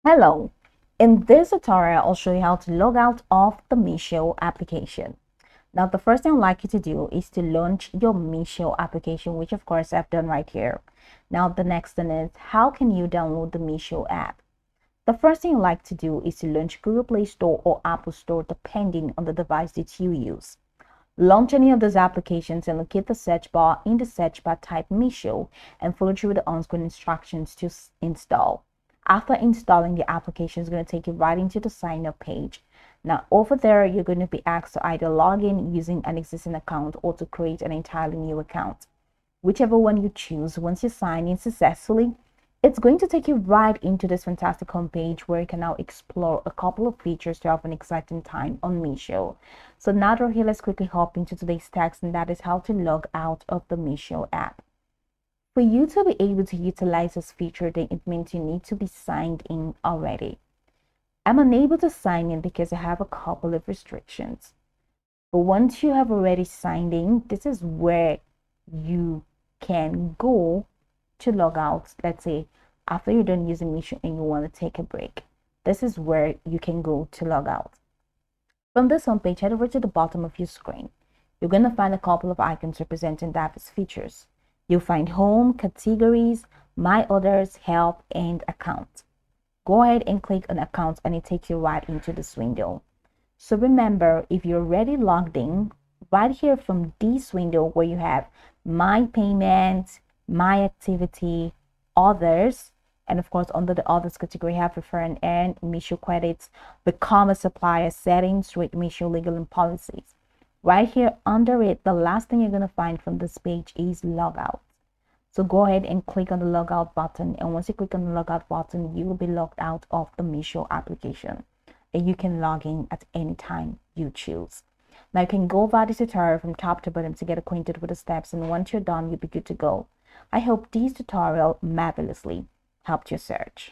Hello, in this tutorial I'll show you how to log out of the Meesho application. Now the first thing I'd like you to do is to launch your Meesho application, which of course I've done right here. Now the next thing is, how can you download the Meesho app? The first thing I'd like to do is to launch Google Play Store or Apple Store depending on the device that you use. Launch any of those applications and locate the search bar. In the search bar, type Meesho and follow through the on-screen instructions to install. After installing, the application is going to take you right into the sign up page. Now over there, you're going to be asked to either log in using an existing account or to create an entirely new account. Whichever one you choose, once you sign in successfully, it's going to take you right into this fantastic homepage where you can now explore a couple of features to have an exciting time on Meesho. So now that we're here, let's quickly hop into today's text, and that is how to log out of the Meesho app. For you to be able to utilize this feature, then it means you need to be signed in already. I'm unable to sign in because I have a couple of restrictions. But once you have already signed in, this is where you can go to log out. Let's say after you're done using Meesho and you want to take a break, this is where you can go to log out. From this homepage, head over to the bottom of your screen. You're going to find a couple of icons representing diverse features. You'll find home, categories, my others, help, and account. Go ahead and click on account and it takes you right into this window. So remember, if you're already logged in, right here from this window where you have my payment, my activity, others, and of course under the others category have refer and earn, Meesho credits, become a supplier, settings, rate Meesho legal and policies. Right here under it, the last thing you're going to find from this page is logout. So go ahead and click on the logout button, and once you click on the logout button, you will be logged out of the Meesho application and you can log in at any time you choose. Now you can go over this tutorial from top to bottom to get acquainted with the steps, and once you're done, you'll be good to go. I hope this tutorial marvelously helped your search.